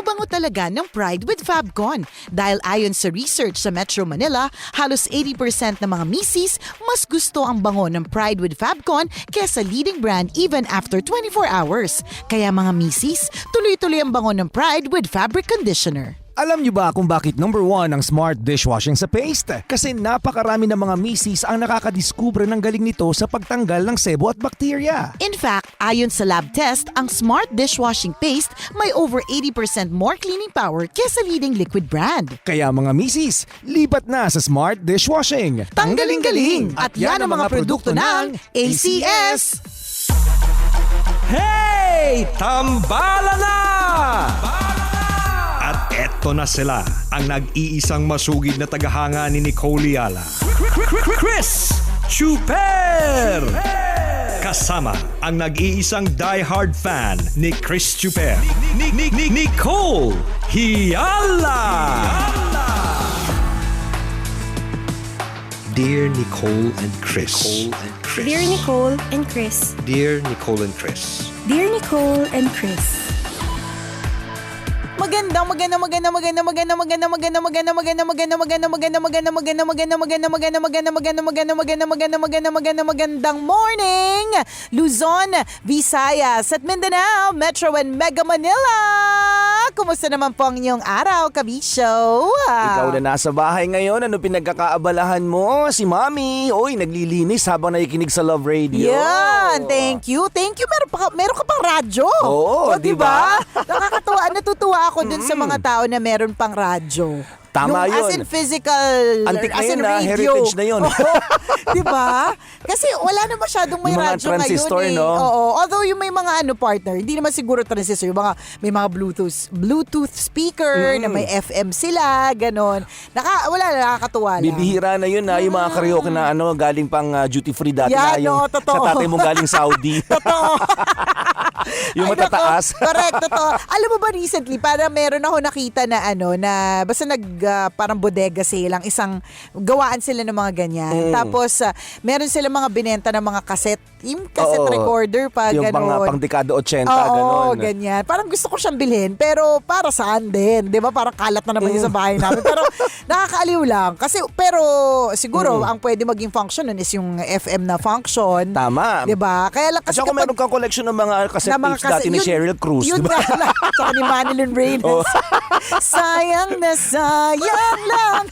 bango-bango talaga ng Pride with Fabcon. Dahil ayon sa research sa Metro Manila, halos 80% ng mga misis mas gusto ang bango ng Pride with Fabcon kesa leading brand even after 24 hours. Kaya mga misis, tuloy-tuloy ang bango ng Pride with Fabric Conditioner. Alam niyo ba kung bakit number 1 ang smart dishwashing sa paste? Kasi napakarami ng mga misis ang nakakadiskubre ng galing nito sa pagtanggal ng sebo at bakterya. In fact, ayon sa lab test, ang smart dishwashing paste may over 80% more cleaning power kesa leading liquid brand. Kaya mga misis, lipat na sa smart dishwashing. Tanggaling-galing! At yan ang mga produkto ng ACS! Hey! Tambalan na! At eto na sila, ang nag-iisang masugid na tagahanga ni Nicole Yala. Chris Chuper! Kasama ang nag-iisang diehard fan ni Chris Chuper, Nicole Yala! Dear Nicole and Chris. Dear Nicole and Chris. Dear Nicole and Chris. Dear Nicole and Chris. Magandang morning, Luzon, Visayas at Mindanao, Metro and Mega Manila. Kumusta naman po ang inyong araw, Kabisyo? Ikaw na nasa bahay ngayon, ano pinagkakaabalahan mo? Si Mami, naglilinis habang nakikinig sa Love Radio. Yan, thank you. Meron ka pang radyo. Oo, diba? Nakakatuwa, natutuwa ako dun sa mga tao na meron pang radyo. Tama yung yun. As in physical, antique as na in yun, radio. heritage na yun. Diba? Kasi wala na masyadong may yung mga radyo transistor, ngayon no? Oo. Although yung may mga partner, hindi naman siguro transistor. May mga Bluetooth speaker na may FM sila, ganon. Nakakatuwa lang. Bibihira na yun yung mga karaoke na galing pang duty free dati Yan, na yung totoo. sa tatay mong galing Saudi. Totoo. Yung matataas. Correct, totoo. Alam mo ba recently, parang meron ako nakita na na basta parang bodega silang isang gawaan sila ng mga ganyan. Tapos meron sila mga binenta ng mga cassette, yung cassette recorder pa, yung gano'n. pang dekada 80, Oo, gano'n. ganyan. Parang gusto ko siyang bilhin, pero para saan din? Di ba? Parang kalat na naman yun sa bahay namin. Pero nakakaaliw lang. Pero siguro, ang pwede maging function nun is yung FM na function. Tama. Di ba? Kaya lang Kasi kasi kung meron kang collection ng mga cassette tapes dati ni Sheryl Cruz, yun diba? na lang. Tsaka ni Manilyn Reynolds. Sayang na sayang lang.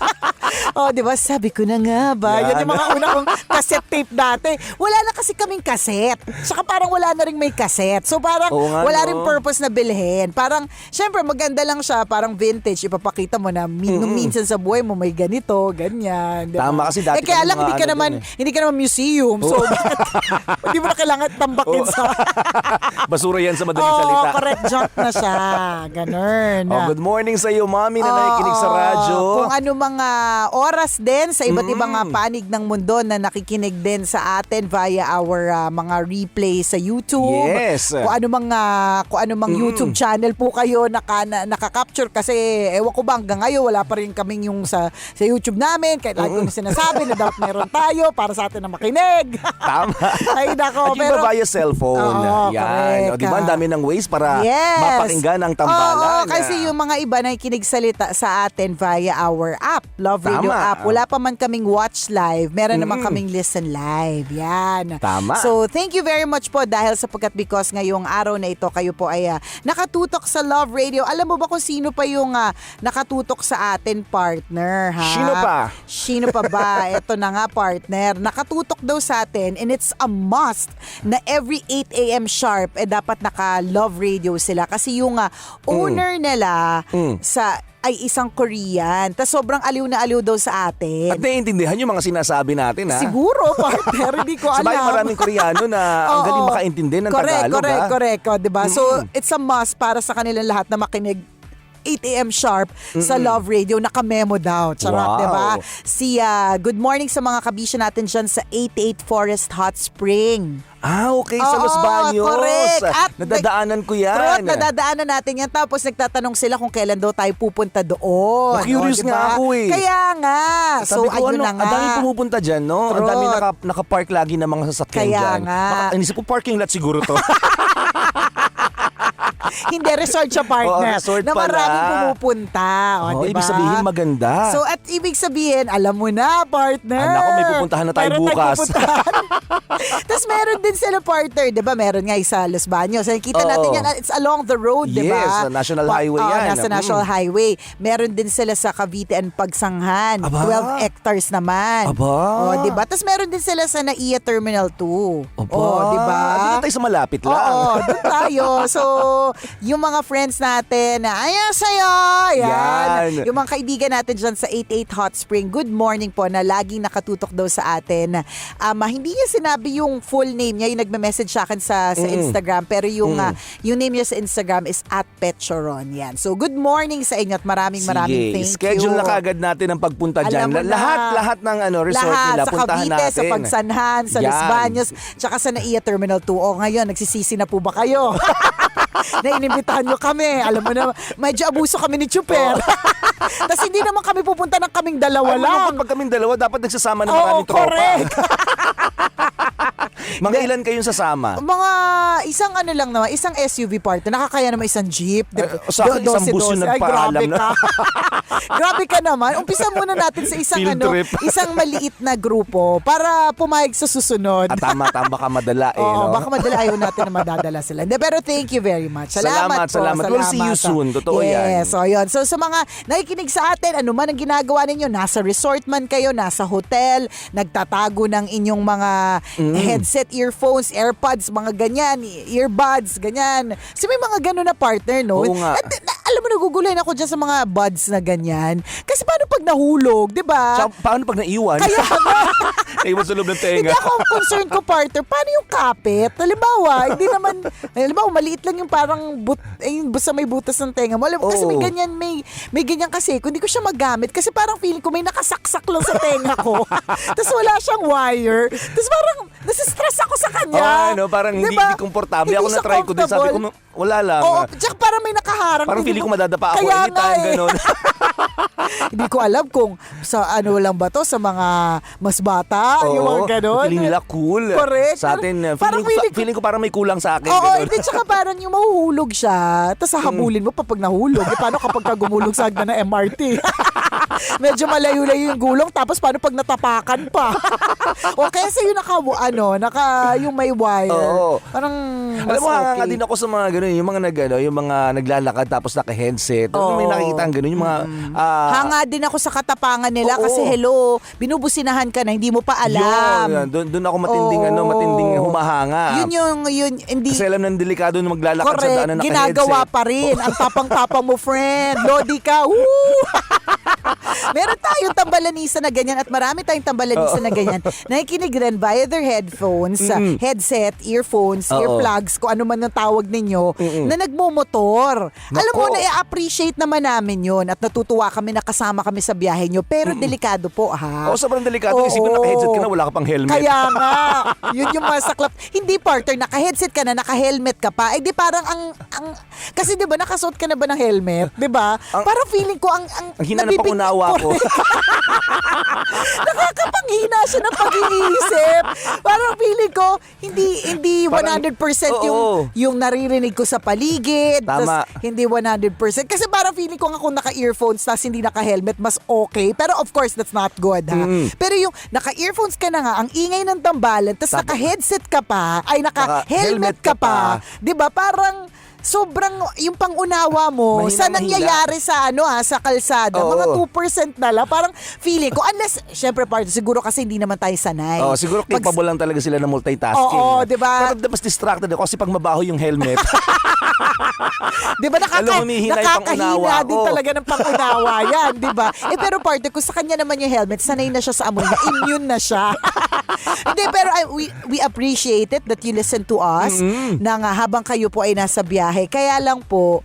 Di ba? Sabi ko na nga ba? Yan yung mga una kong cassette tape dati. Wala na kasi kaming cassette. Tsaka parang wala na rin may cassette. So parang wala rin purpose na bilhin. Parang, syempre maganda lang siya. Parang vintage. Ipapakita mo na minsan sa buhay mo may ganito, ganyan. Diba? Tama kasi dati kaya lang hindi ka naman museum. So, hindi mo na kailangan tambakin sa... Basura yan sa madaling salita. Correct. Junk na siya. Ganun. Good morning sa iyo, Mami, na nakikinig sa radyo. Kung ano mga oras din sa iba't ibang panig ng mundo na nakikinig din sa atin via our mga replay sa YouTube. Yes. Kung ano mang YouTube channel po kayo nakaka-capture kasi ewan ko ba hanggang ngayon wala pa rin kaming yung sa YouTube namin kahit lagi ko na sinasabi na dapat meron tayo para sa atin na makinig. Tama. Ay nako. At yung ba via cellphone? Yan. O, diba, ang dami ng ways para mapakinggan ang tambalan. Kasi yung mga iba na ikinig salita sa atin via our app, Love Radio app. Wala pa man kaming watch live. Meron naman kaming listen live. Yan. Tama. So, thank you very much po dahil because ngayong araw na ito, kayo po ay nakatutok sa Love Radio. Alam mo ba kung sino pa yung nakatutok sa atin, partner? Ha? Sino pa ba? Ito na nga, partner. Nakatutok daw sa atin and it's a must na every 8 a.m. sharp dapat naka-Love Radio sila. Kasi yung owner nila ay isang Korean. Tapos sobrang aliw na aliw daw sa atin. At naiintindihan yung mga sinasabi natin, ha? Siguro, partner. Hindi ko alam. Sabay maraming Koreano na ang galing makaintindi ng Tagalog, Correct. Diba? So, it's a must para sa kanilang lahat na makinig 8 a.m. sharp sa Love Radio. Naka-memo daw. Charot, diba? Good morning sa mga kabisyo natin dyan sa 88 Forest Hot Spring. Okay, sa Los Baños. Correct. At nadadaanan ko yan. Trot, nadadaanan natin yan. Tapos nagtatanong sila kung kailan daw tayo pupunta doon. Na-curious nga ako eh. Kaya nga. Sabi ko, ayun na nga. Ang dami pumupunta dyan, no? Ang dami nakapark lagi ng mga sasakyan kaya dyan. Nga. Inisip ko, parking lot siguro to. Hindi, resort siya, partner. resort na pala. maraming pumupunta. Diba? Ibig sabihin maganda. So, at ibig sabihin, alam mo na, partner. Nako, may pupuntahan na tayo Meron bukas. tayong pupuntahan. Tapos meron din sila, partner. Diba, meron nga sa Los Baños. Kita natin yan, it's along the road, diba? Yes, National Highway yan. Nasa National Highway. Meron din sila sa Cavite and Pagsanghan. Aba. 12 hectares naman. Aba. Diba? Tapos meron din sila sa NAIA Terminal 2. Diba? Doon na tayo sa malapit lang. Doon tayo. So, yung mga friends natin na, ayan sa'yo! Yan. Yung mga kaibigan natin dyan sa 88 Hot Spring, good morning po na laging nakatutok daw sa atin. Hindi niya sinabi yung full name niya, yung nagme-message sa akin sa Instagram, pero yung name niya sa Instagram is @Petchoron. Yan. So, good morning sa inyo at maraming thank you. Schedule na kagad natin ang pagpunta dyan. Alam mo na. Lahat ng resort nila, sa puntahan Cavite, natin. sa Pagsanhan, sa Los Baños, tsaka sa NAIA Terminal 2. Ngayon, nagsisisi na po ba kayo? Na inimbitahan nyo kami. Alam mo na, medyo abuso kami ni Chuper. Tapos hindi naman kami pupunta ng kaming dalawa lang. Pag kaming dalawa, dapat nagsasama ng maraming tropa. Correct. Mga ilan kayong sasama? Mga isang lang naman, isang SUV party. Nakakaya naman isang jeep. Sa akin, isang bus yung nagpaalam na. Grabe ka naman. Umpisa muna natin sa isang Field trip. isang maliit na grupo para pumayag sa susunod. Tama, baka madala no? Baka madala, ayaw natin na madadala sila. Pero thank you very much. Salamat. We'll see you soon. Totoo yan. Yes, so yun. So sa mga nakikinig sa atin, ano man ang ginagawa ninyo, nasa resort man kayo, nasa hotel, nagtatago ng inyong mga headset, earphones, AirPods, mga ganyan, earbuds, ganyan. Kasi may mga gano'n na partner, no? Oo nga. At, alam mo, nagugulayan ako dyan sa mga buds na ganyan. Kasi paano pag nahulog, di ba? Paano pag naiwan? Kaya naiwan sa loob ng tenga. Hindi ako concerned ko, partner. Paano yung kapit? Halimbawa, maliit lang yung parang basta may butas ng tenga mo. Kasi may ganyan kasi. Kung hindi ko siya magamit, kasi parang feeling ko may nakasaksak lang sa tenga ko. Tapos wala siyang wire. Tapos parang nasistress ako sa kanya. Parang diba? hindi komportable. Ako na-try ko din. Sabi ko, wala lang. Tsaka parang may nakaharang. Parang feeling ko madadapa ako Kaya anytime, gano'n. Hindi ko alam kung sa lang ba to, sa mga mas bata, yung mga gano'n. Feeling nila cool. Correct. Sa atin, feeling ko parang may kulang sa akin. Hindi, tsaka parang yung mahuhulog siya, tapos hahabulin mo pa pag nahulog. Paano kapag gumulog sa hagdan ng MRT? Medyo malayo-layo yung gulong, tapos paano pag natapakan pa? O kaya sa yung yung may wire. Parang mas alam mo, hanga okay. din ako sa mga gano'n, yung mga naglalakad tapos naka-headset. May nakikita ang gano'n, yung mga hanga din ako sa katapangan nila kasi binubusinahan ka na, hindi mo pa alam. Doon ako matinding humahanga. Yun, hindi. Kasi alam ng delikado na maglalakad sa daan na naka-headset. Ginagawa pa rin. Ang tapang-tapang mo, friend. Lodi ka. Woo! Meron tayong tambalanisa na ganyan at marami tayong tambalanisa na ganyan. Nakikinig rin via their headphones, headset, earphones, earplugs, kung ano man ang tawag ninyo, na nagmumotor. Alam mo, na-appreciate naman namin yun at natutuwa kami na kasama kami sa biyahe nyo. Pero delikado po, ha? Sobrang delikado. Isip ko naka-headset ka na, wala ka pang helmet. Kaya nga. Yun yung masaklap. Hindi, partner, naka-headset ka na, naka-helmet ka pa. Di parang kasi di ba, nakasuot ka na ba ng helmet? Di ba? Parang feeling ko ang hina ng pangunawa ko. Nakakapanghina siya ng pag-iisip. Parang feeling ko, hindi 100% yung naririnig ko sa paligid. Tama. Tas hindi 100%. Kasi parang feeling ko nga kung naka-earphones tas hindi naka-helmet, mas okay. Pero of course, that's not good, ha? Pero yung naka-earphones ka na nga, ang ingay ng tambalan, tas naka-headset ka pa, ay naka-helmet ka pa. Di ba? Parang sobrang yung pangunawa mo sa nangyayari sa sa kalsada, mga 2% na lang. Parang feeling ko, unless, syempre partner, siguro kasi hindi naman tayo sanay. Siguro capable lang talaga sila ng multitasking. Diba? Pero mas distracted ako kasi pag mabaho yung helmet. Diba nakakahina din talaga ng pangunawa yan, diba? Pero partner, kung sa kanya naman yung helmet, sanay na siya sa amoy na, immune na siya. Hindi, pero we appreciate it that you listen to us na nga habang kayo po ay nasa biyahe. Kaya lang po,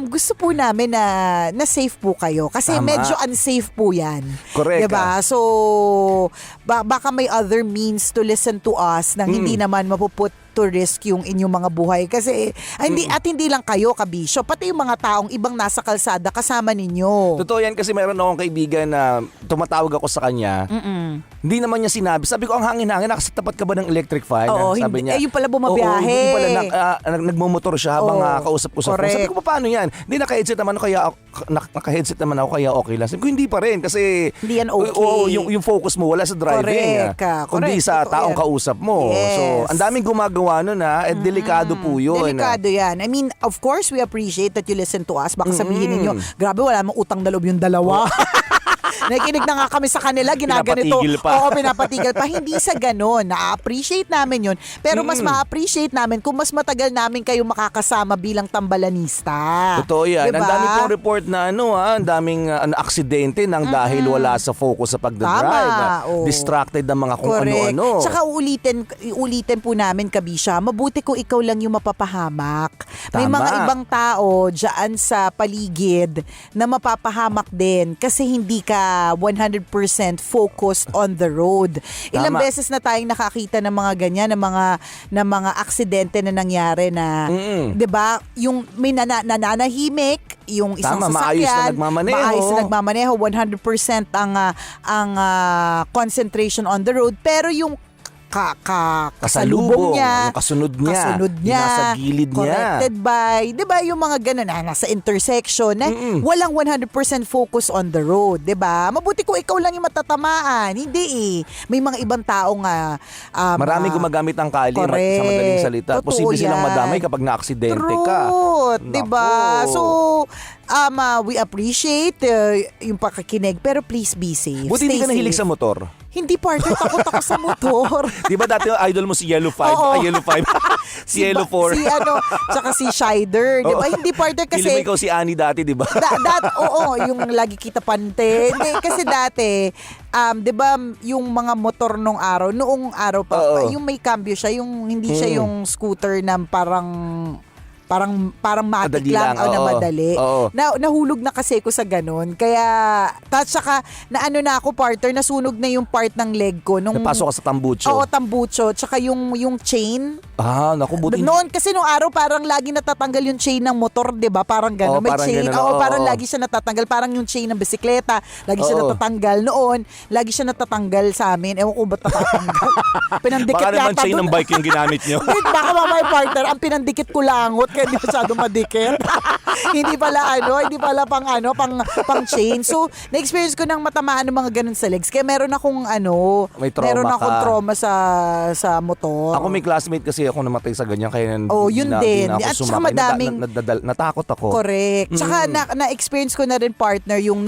gusto po namin na safe po kayo. Kasi medyo unsafe po yan. Correct. Diba? So, baka may other means to listen to us nang hindi naman mapuput to risk yung inyong mga buhay. Kasi, hindi lang kayo, Kabisyo, pati yung mga taong ibang nasa kalsada kasama ninyo. Totoo yan kasi meron akong kaibigan na tumatawag ako sa kanya. Hindi naman niya sinabi. Sabi ko, ang hangin-hangin, nakasatapat ka ba ng electric fan? Oo, Sabi hindi. niya. Yung pala bumabiyahe. Oo, yung pala nagmumotor siya habang kausap ko sa phone. Correct. Sabi ko, paano yan? Hindi, naka-headset naman ako, kaya okay lang. Sabi ko, hindi pa rin kasi Hindi yan okay. yung focus mo wala sa driving. Correct. Kundi sa Totoo taong yan. kausap mo. Yes. So, ang daming gumagawa nun delikado po yun. Delikado yan. I mean, of course, we appreciate that you listen to us. Baka sabihin ninyo, grabe, wala mong utang na loob yung dalawa. Nakikinig na nga kami sa kanila, ginaganito. Pinapatigil pa. Oo, pinapatigil pa. Hindi sa ganun. Na-appreciate namin yun. Pero mas ma-appreciate namin kung mas matagal namin kayo makakasama bilang tambalanista. Totoo yan. Diba? Ang daming pong report na ang daming aksidente nang dahil wala sa focus sa pagdadrive. Tama. Oo. Distracted ng mga kung Correct. ano-ano. Tsaka ulitin po namin, Kabisya, mabuti kung ikaw lang yung mapapahamak. May Tama. mga ibang tao dyan sa paligid na mapapahamak din kasi hindi ka 100% focused on the road. Ilang Tama. beses na tayong nakakita ng mga ganyan, ng mga aksidente na nangyari na, 'di ba? Yung may nananahimik, yung isang Tama, sasakyan, maayos na nagmamaneho. maayos na nagmamaneho, 100% ang concentration on the road, pero yung kasalubong niya, yung kasunod niya, yung nasa gilid niya. corrected by, 'di ba, yung mga ganun nasa intersection na walang 100% focus on the road, 'di ba? Mabuti kung ikaw lang yung matatamaan, hindi May mga ibang tao nga Marami gumagamit ng kalye correct. sa madaling salita. Totoo Posible silang yan. madamay kapag na-aksidente ka. Truth, 'di ba? Nako. So, we appreciate yung pakikinig, pero please be safe. Buti hindi Stay ka nahilig safe. sa motor. Hindi, partner, takot ako sa motor. Di ba dati idol mo si Yellow 5? Oo. Yellow 5. si Yellow 4. Tsaka si Shider, di ba? Oo. Hindi, partner, kasi Feeling mo ikaw si Annie dati, di ba? oo, yung lagi kita pante. Hindi, kasi dati, di ba, yung mga motor noong araw pa, Oo. yung may cambio siya, yung hindi siya yung scooter na parang matik Madali lang lang, o na oo. madali. Oo. Nahulog na kasi ko sa ganun. Kaya, tsaka, na ako, partner, nasunog na yung part ng leg ko. Napasok ka sa tambucho. Oo, tambucho. Tsaka yung chain. Naku, buti. Noon kasi nung araw parang lagi natatanggal yung chain ng motor, 'di ba? Parang gano'n. Oo, May parang chain. ganun, Oo, oo. parang lagi siya natatanggal. Parang yung chain ng bisikleta, lagi siya Oo. natatanggal. Noon, lagi siya natatanggal sa amin. Ewan ko ba't natatanggal. Pinandikit Baka naman yata chain dun. ng bike yung ginamit nyo. Wait, baka mamay, partner, ang pinandikit ko langot kaya hindi masyado madikit. hindi pala pang chain. So, na-experience ko nang matamaan ng mga ganun sa legs. Kaya meron akong May trauma meron akong ka. trauma sa motor. Ako may classmate kasi ako namatay sa ganyan kaya Yun din. At saka madaming natakot ako. Correct. Tsaka na-experience ko na rin, partner, yung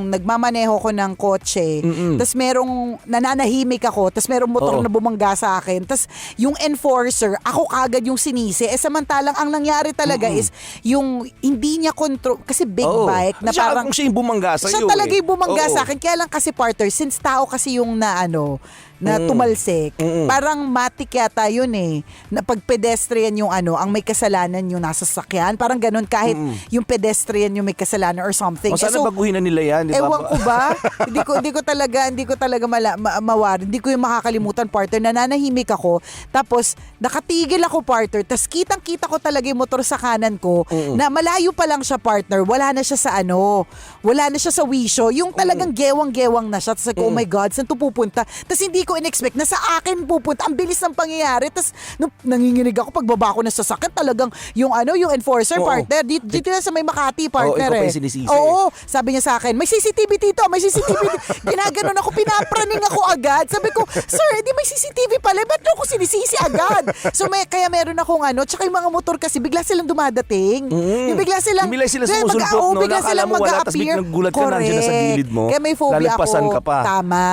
nagmamaneho ko ng kotse. Tapos merong nananahimik ako. Tapos merong motor Oo. na bumangga sa akin. Tapos yung enforcer, ako kagad yung sinisi. Samantalang ang nangyari talaga is yung hindi niya control. Kasi big bike na parang Kung siya yung bumangga sa iyo. siya talaga yung bumangga Oo. sa akin. Kaya lang kasi, partner, since tao kasi yung na tumalsik, parang matik yata yun na pag pedestrian yung ang may kasalanan yung nasa sasakyan. Parang ganun, kahit yung pedestrian yung may kasalanan or something. Sana baguhin na nila yan, di ba? Ewan ko ba? hindi ko talaga mawari. Hindi ko yung makakalimutan, partner. Nananahimik ako. Tapos, nakatigil ako, partner. Tapos, kitang-kita ko talaga yung motor sa kanan ko na malayo pa lang siya, partner. Wala na siya sa wala na siya sa wisyo. Yung talagang gewang-gewang na siya. Tapos, oh my God, saan to pupunta? Tapos, hindi ko in-expect na sa akin pupunta. Ang bilis ng pangyayari. Tapos, nanginginig ako pagbaba ko na sa sasakyan. Talagang, yung enforcer, partner. Dito na sa may Makati, partner. ikaw pa yung sinisisi. Oo. Sabi niya sa akin, may CCTV dito, may CCTV. Ginaganon ako, pinapraning ako agad. Sabi ko, sir, di may CCTV pala. Ba't ako sinisisi agad? So, kaya meron akong tsaka yung mga motor kasi, bigla silang dumadating. Yung bigla silang sumusulpot, no? bigla Nakala silang mo wala, tas mag-a-appear. biglang gulat ka, nandiyan na sa gilid mo. Kaya may phobia Lalagpasan ako. ka pa. Tama.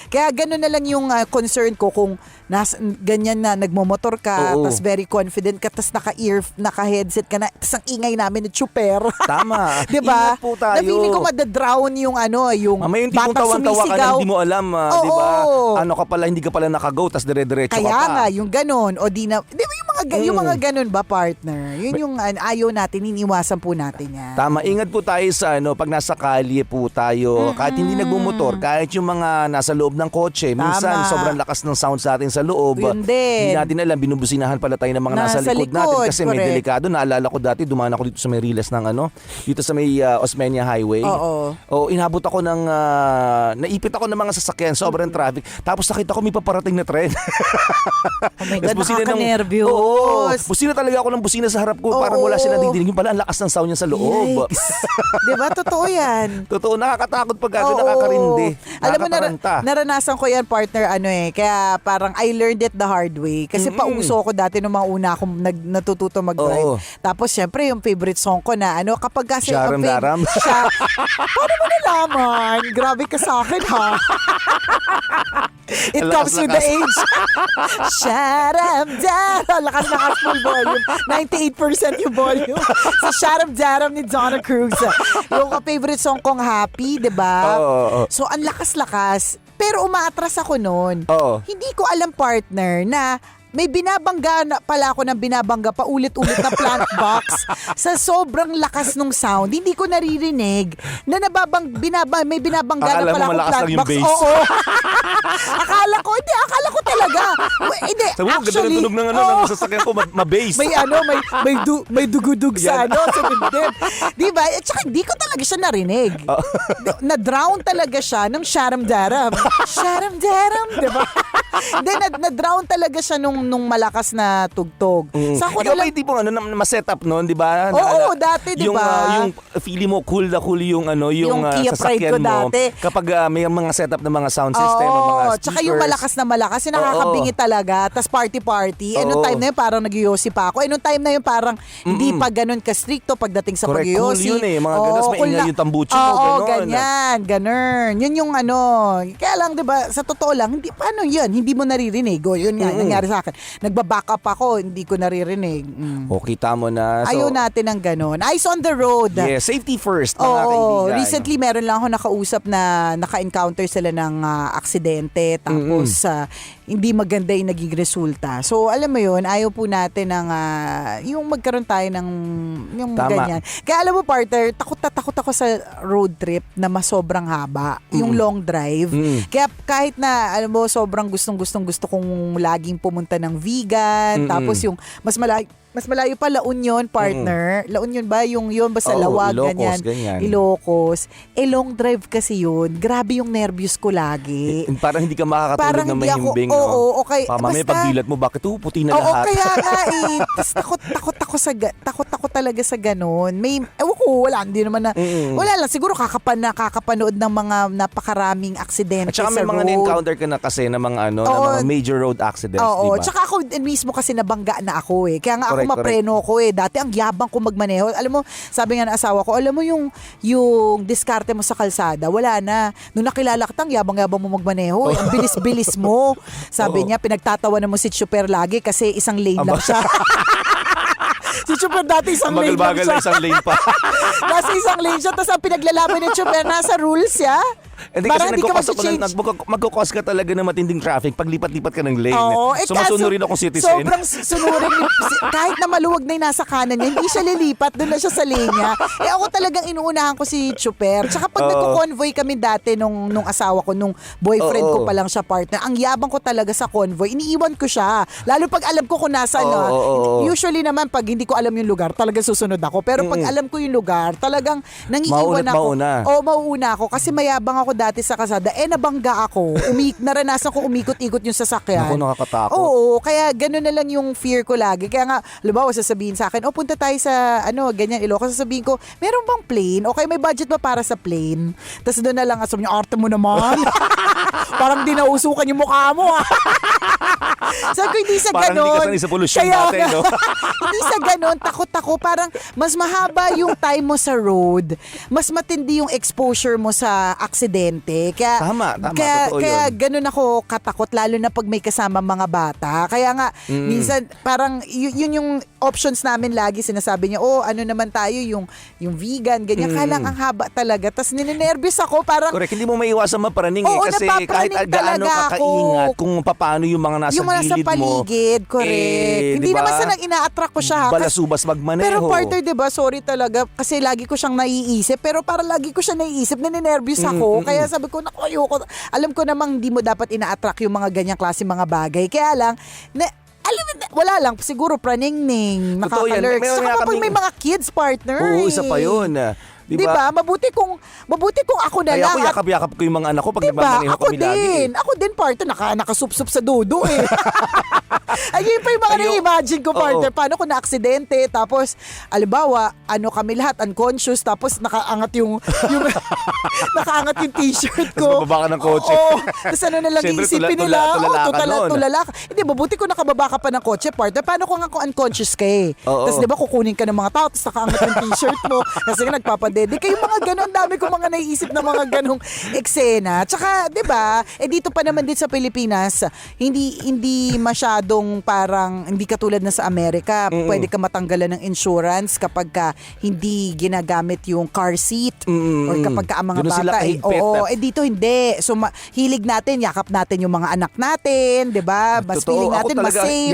Kaya ganun na lang yung concern ko kung ganyan na nagmomotor ka, Oo. tas very confident ka, tas naka-headset ka na, tas ang ingay namin na chuper. Tama. Diba? Ingat po tayo. Na feeling ko madadrown yung yung Mamaya yung tipong batang tawan-tawa ka na sumisigaw. hindi mo alam, Oo. di ba? Hindi ka pala naka-go, tas dire-diretso ka Kaya pa. nga, yung ganon. O di na, di ba yung mga ganon ba, partner? Yun yung ayaw natin, iniiwasan po natin yan. Tama, ingat po tayo sa pag nasa kalye po tayo, kahit hindi nagmumotor, kahit yung mga nasa loob ng kotse, minsan Tama. sobrang lakas ng sound sa atin sa sa loob. Yun din. Hindi natin alam, binubusinahan pala tayo ng mga nasa likod natin kasi may correct. delikado. Naalala ko dati, dumaan ako dito sa may Riles ng dito sa may Osmeña Highway. Oo. Inabot ako ng, naipit ako ng mga sasakyan, sobrang traffic. Tapos nakita ko may paparating na tren. Oh my God, busina nakaka-nervyos. Oo, busina talaga ako ng busina sa harap ko. Parang wala silang didinig. Yung pala, ang lakas ng sound niya sa loob. Yikes. Diba? Totoo yan. Totoo, nakakatakot pag nakakarindi. Alam mo, Nakakaranta. naranasan ko yan, partner, Kaya parang I learned it the hard way. Kasi pauso ko dati nung mga una akong natututo mag-drive. Oo. Tapos, syempre, yung favorite song ko na, kapag kasi... Sharam Daram? Paano mo nalaman? Grabe ka sa akin, ha? It comes with the age. Sharam Daram. Lakas full volume. 98% yung volume. Sa Sharam Daram ni Donna Cruz. Yung favorite song kong Happy, diba? Oo. So, ang lakas-lakas. Pero umaatras ako noon. Oo. Hindi ko alam, partner, na may binabangga na pala ako ng binabangga pa ulit-ulit na plant box sa sobrang lakas ng sound. Hindi ko naririnig na may binabangga Akala na pala mo akong malakas plant lang yung box. bass. Oo. akala ko talaga. Hindi, Sabi mo, ganda ng tunog ng ng sasakyan ko, ma-bass. may dugudug sa sa dibdib. Di ba? At saka hindi ko talaga siya narinig. Na-drown talaga siya ng Sharam Daram. Sharam Daram, di ba? Hindi, na-drown talaga siya nung malakas na tugtog. Sa ako Ikaw ba nalang, hindi mo ma-set up noon, di ba? Oo, dati, di ba? Yung feeling mo cool na cool yung Yung Kia Pride ko sasakyan mo. dati. Kapag may mga setup ng mga sound system, mga speakers. Tsaka yung malakas na malakas, yung nakakabingi talaga. Tas party-party. Nung time na yun, parang nag-yosi pa ako. Nung time na yun, parang hindi pa ganun ka-stricto pagdating sa Correct, pag-yosi. cool yun mga ganas, maingay yung tambucho mo. Oo, Ganon. ganun. Yun yung Kaya lang, di ba, sa totoo lang, paano yun? Hindi mo naririnig. O, yun nga, nangyari sa akin. Nagbaback up ako, hindi ko naririnig. O, kita mo na. So, ayaw natin ng ganun. Eyes on the road. yeah, safety first, mga Oo, kaibigan. recently meron lang ako nakausap na naka-encounter sila ng aksidente tapos hindi maganda yung naging resulta. So alam mo yun, ayaw po natin ng yung magkaroon tayo ng yung Tama. ganyan. Kaya alam mo, partner, takot ako sa road trip na masobrang haba, yung long drive. Kaya kahit na alam mo, sobrang gusto kong laging pumunta ng vegan, tapos yung mas malayo pa La Union, partner. La Union ba? Yung yun ba sa Lawag, Ilocos, ganyan. ganyan. Ilocos. Long drive kasi yun. Grabe yung nervyos ko lagi. Parang hindi ka makakatulog Parang ng hindi ako- mahimbing. oo, okay. Mamaya Basta- pagdilat mo, bakit puti na Oo, lahat? kaya nga Tapos takot ako talaga sa ganun. Ewan ko, hindi naman na, wala lang. Siguro kakapanood ng mga napakaraming aksidente At saka may sa mga road. na-encounter ka na kasi ng mga na mga major road accidents, Oo, di ba? tsaka ako mismo kasi nabangga na ako eh. Kaya nga Correct, ako mapreno ko eh. Dati ang yabang ko magmaneho. Alam mo, sabi nga ng asawa ko, alam mo yung diskarte mo sa kalsada, wala na. Nung nakilala kita, ang yabang-yabang mo magmaneho. Ang bilis-bilis mo. Sabi niya, pinagtatawa na mo si Chuper lagi kasi isang lane lang siya. Si Chuper dati isang lane lang Bagal-bagal siya. na isang lane pa. Nasa isang lane siya, tapos ang pinaglalaban ni Chuper, nasa rules siya. Hindi Para kasi hindi ka magkukos magkukos ka talaga ng matinding traffic pag lipat-lipat ka ng lane. Oo, So masunurin akong citizen. Sobrang sunurin. Kahit na maluwag na yung nasa kanan niya, hindi siya lilipat. Doon na siya sa lane niya. Ako talagang inuunahan ko si Chuper. Tsaka pag nagko-convoy kami dati nung asawa ko, nung boyfriend ko pa lang siya, partner, ang yabang ko talaga sa convoy. Iniiwan ko siya. Lalo pag alam ko kung nasa usually naman pag hindi ko alam yung lugar, talagang susunod ako. Pero pag alam ko yung lugar, talagang nangiiwan ako. Mauuna ako. Kasi mayabang ako dati sa kasada. Nabangga ako. Naranasan ko umikot-ikot yung sasakyan. Naku, nakakatakot. Oo, kaya gano'n na lang yung fear ko lagi. Kaya nga, halimbawa, sasabihin sa akin, punta tayo sa, ganyan, Ilocos. Sasabihin ko, meron bang plane? Okay, may budget ba para sa plane? Tapos doon na lang, sabi niya, arte mo naman. Parang di nausukan yung mukha mo. Sabi ko, hindi sa Parang ganon. hindi ka sanay sa pollution natin, no? Hindi sa ganon, takot ako. Parang mas mahaba yung time mo sa road. Mas matindi yung exposure mo sa aksidente. Tama, totoo kaya yun. ganon ako katakot, lalo na pag may kasama mga bata. Kaya nga, minsan, parang yun yung options namin lagi. Sinasabi niya, ano naman tayo, yung vegan, ganyan. Kaya lang, ang haba talaga. Tapos ninenervous ako, parang, Correct, hindi mo maiwasan maparaning Oo, kasi napapraning kahit gaano talaga ka ako. kaingat kung paano yung mga nasa yung mga nasa paligid, correct. Hindi diba? naman sa nang ina-attract ko siya. Balasubas magmaneho. Pero partner, diba, sorry talaga, kasi lagi ko siyang naiisip, pero para lagi ko siya naiisip, naninervyos ako. Kaya sabi ko, naku, ayoko. Alam ko namang hindi mo dapat ina-attract yung mga ganyang klase mga bagay. Kaya lang, wala lang, siguro praningning, nakaka-lurk. Saka kapag may mga kids, partner. Oo, isa pa yun. Diba? Mabuti kung ako na lang. Ako yakap-yakap ko yung mga anak ko pag diba? nagmamaneho kami lagi. Ako din, partner, nakasup-sup sa dudo eh. Ayun pa yung mga na-imagine ko, partner. Paano kung na-aksidente, tapos, alibawa, kami lahat unconscious, tapos nakaangat yung nakaangat yung t-shirt ko. Tapos bababa ka ng kotse. Oo. Tapos ano na lang iisipin nila. Tulala ka. Hindi, mabuti kung nakababa ka pa ng kotse, partner. Paano kung unconscious ka eh? Tapos di ba kukunin ka ng mga tao, tapos nakaangat yung t-shirt mo. Kasi nagpapadede. Kayo mga ganon, dami ko mga naiisip na mga ganong eksena. Tsaka, di ba, dito pa naman din sa Pilipinas, hindi masyadong parang, hindi katulad na sa Amerika. Pwede ka matanggalan ng insurance kapag ka hindi ginagamit yung car seat or kapag ka ang mga Ganun sila bata. Dito hindi. So, hilig natin, yakap natin yung mga anak natin, di ba? Mas Totoo. feeling natin, Ako mas talaga, safe.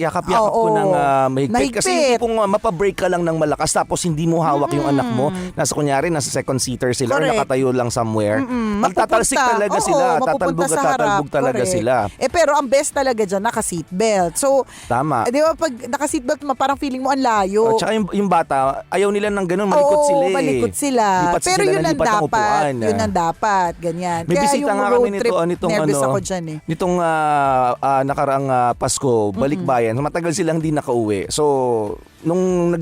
yakap ko ng mahigpit. Kasi hindi pong mapabreak ka lang ng malakas tapos hindi mo hawak yung anak mo. Nasa second seater sila or nakatayo lang somewhere. Magtatalsik talaga sila. Tatalbog at tatalbog talaga sila. Pero ang best talaga dyan, naka-seatbelt. So, tama. Di ba pag naka-seatbelt, parang feeling mo ang layo. Tsaka yung bata, ayaw nila ng ganun, malikot sila eh. Malikot sila. Pero yun ang dapat. Yun ang dapat. Ganyan. May Kaya bisita yung nga road kami trip, nervous ako dyan eh. Nitong nakaraang Pasko, balikbayan, matagal silang di nakauwi. So, nung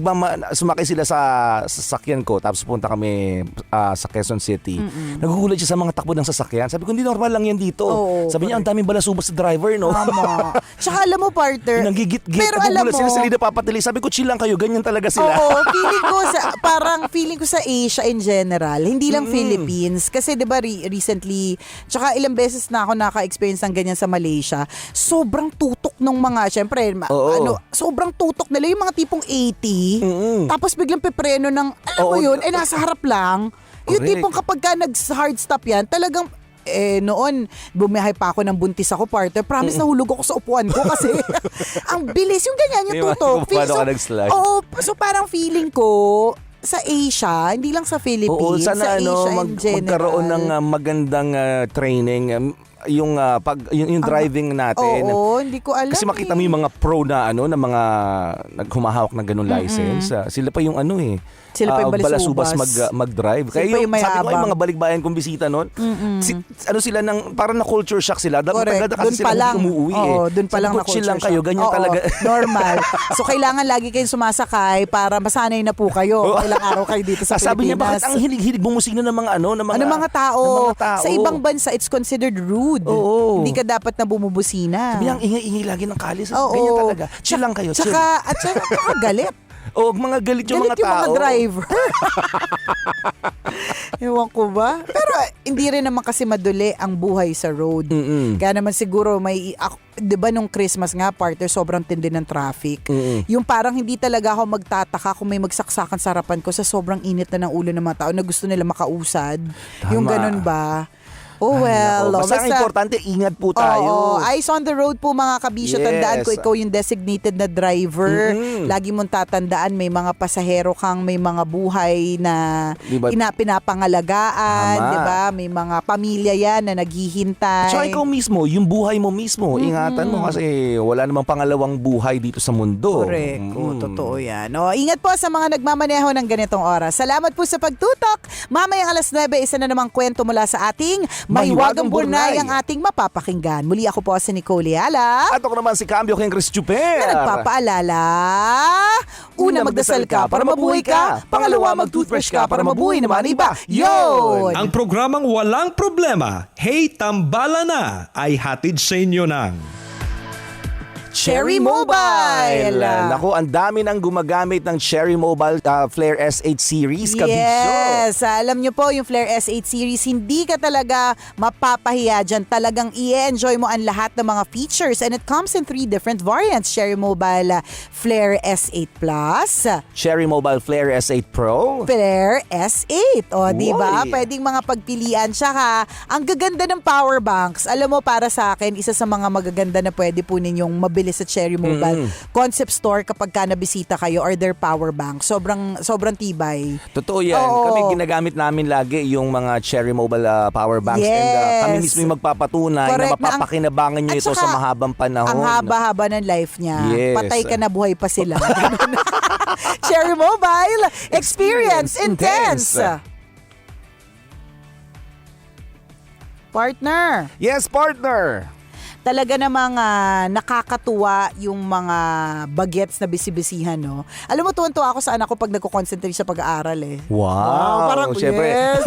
sumakay sila sa sasakyan ko, tapos punta kami sa Quezon City, nagugulat siya sa mga takbo ng sasakyan. Sabi ko, hindi normal lang yan dito. Sabi niya, ang daming balasubas sa driver, no? Tama. Tsaka alam mo, partner, nanggigit-git, pero alam nagugulat mo, sila sa lida papatili. Sabi ko, chill lang kayo, ganyan talaga sila. Oo, feeling ko sa Asia in general, hindi lang Philippines. Kasi 'di ba recently, tsaka ilang beses na ako naka-experience ng ganyan sa Malaysia. Sobrang tutok ng mga, syempre, sobrang tutok nila yung mga tipong 80. Tapos biglang pepreno ng, alam mo yun, nasa harap lang. Yung tipong kapag ka nag-hard stop yan, talagang noon, bumiyahe pa ako ng buntis ako, partner. Promise, nahulog ako sa upuan ko kasi ang bilis. Yung ganyan, yung tutok. So parang feeling ko, sa Asia, hindi lang sa Philippines, sana sa Asia in general. Magkaroon ng magandang training, yung driving natin. Oo, hindi ko alam. Kasi makita mo yung mga pro na na mga naghumahawak ng ganung license. Sila pa yung sila pa yung balasubas mag-drive. Kaya yung sabi ko, yung mga balikbayan kong bisita noon, sila parang na culture shock sila. Matagal na kasi sila umuwi Doon pa lang na culture lang kayo, ganyan talaga. Normal. So kailangan lagi kayong sumasakay para masanay na po kayo. Ilang araw kayo dito sa Pilipinas. Sabi niya, bakit ang hilig-hilig bumusina ng mga mga tao? Sa ibang bansa, it's considered rude. Hindi ka daap na bumubusina. Sabi niya, ang ingay-ingay lagi ng kalis. Ganyan talaga. Chill lang kayo. Tsaka galit. Mga galit yung mga tao. Galit yung mga driver. Ewan ko ba? Pero hindi rin naman kasi maduli ang buhay sa road. Kaya naman siguro di ba nung Christmas nga, partner, sobrang tindi ng traffic. Yung parang hindi talaga ako magtataka kung may magsaksakan sa harapan ko sa sobrang init na ng ulo ng mga tao na gusto nila makausad. Tama. Yung ganun ba? Basta ang importante, ingat po tayo. Eyes on the road po, mga kabisyo. Yes. Tandaan ko, ikaw yung designated na driver. Lagi mong tatandaan, may mga pasahero kang, may mga buhay na pinapangalagaan, di ba? May mga pamilya yan na naghihintay. Tsaka ikaw mismo, yung buhay mo mismo, ingatan mo kasi wala namang pangalawang buhay dito sa mundo. Correct. Totoo yan. Ingat po sa mga nagmamaneho ng ganitong oras. Salamat po sa pagtutok. Mamayang alas 9, isa na namang kwento mula sa ating Mahiwagang Burnay ang ating mapapakinggan. Muli ako po si Nicole Yala. At ako naman si Kabisyo kay Chris Chuper. Na nagpapaalala, una magdasal ka para mabuhay ka, pangalawa mag-toothbrush ka para mabuhay naman iba. Yun! Ang programang Walang Problema, Hey Tambala Na, ay hatid sa inyo ng Cherry Mobile. Naku, ang dami nang gumagamit ng Cherry Mobile Flare S8 series, Kabisyo. Yes, alam nyo po, yung Flare S8 series, hindi ka talaga mapapahiya dyan. Talagang i-enjoy mo ang lahat ng mga features. And it comes in 3 different variants. Cherry Mobile Flare S8 Plus, Cherry Mobile Flare S8 Pro, Flare S8. O, di ba? Uy. Pwedeng mga pagpilian. Tsaka, ang gaganda ng power banks. Alam mo, para sa akin, isa sa mga magaganda na pwede po ninyong mabili sa Cherry Mobile Concept Store kapag ka nabisita kayo or their power bank. Sobrang tibay. Totoo yan. Oo. Kami ginagamit namin lagi yung mga Cherry Mobile power banks. Yes. And kami mismo yung magpapatunay Correct. na mapapakinabangan nyo At ito saka, sa mahabang panahon. Ang haba-haba ng life niya. Yes. Patay ka na, buhay pa sila. Cherry Mobile, experience intense. Partner. Yes, partner. Talaga namang nakakatuwa yung mga bagets na bisi-bisihan, no? Alam mo, tuwan-tuwa ako sa anak ko pag nagko-concentrate sa pag-aaral eh. Wow. Parang, Siyempre. yes.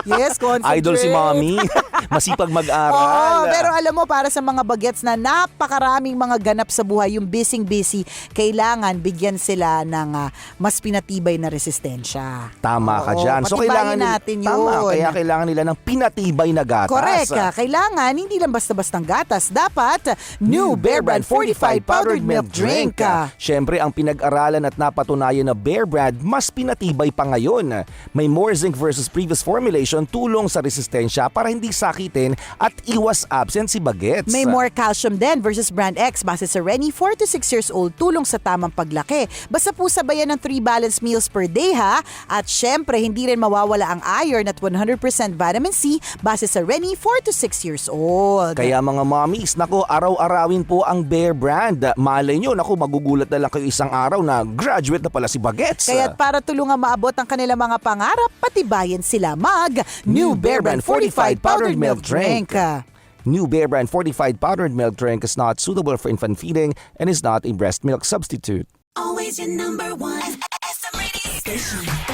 Yes, concentrate. Idol si Mommy. Masipag mag-aral. Oo, pero alam mo, para sa mga bagets na napakaraming mga ganap sa buhay, yung busy, kailangan bigyan sila ng mas pinatibay na resistensya. Tama ka Oo, dyan. So, patibayin kailangan natin yun. Tama, kaya kailangan nila ng pinatibay na gatas. Correct. Kailangan, hindi lang basta-bastang gatas. Dapat, new Bear Brand Fortified Powdered Milk Drink. Siyempre, ang pinag-aralan at napatunayan na Bear Brand mas pinatibay pa ngayon. May more zinc versus previous formulation, tulong sa resistensya para hindi sakitin at iwas absent si bagets. May more calcium din versus Brand X base sa Rennie, 4 to 6 years old, tulong sa tamang paglaki. Basta po sabayan ng 3 balanced meals per day ha. At syempre, hindi rin mawawala ang iron at 100% vitamin C base sa Rennie, 4 to 6 years old. Kaya mga mommies, naku, araw-arawin po ang Bear Brand. Malay nyo, naku, magugulat na lang kayo isang araw na graduate na pala si bagets. Kaya't para tulungang maabot ang kanilang mga pangarap, patibayan sila New Bear Brand Fortified Powdered Milk Drink. New Bear Brand Fortified Powdered Milk Drink is not suitable for infant feeding and is not a breast milk substitute. Always your number one SM radio station.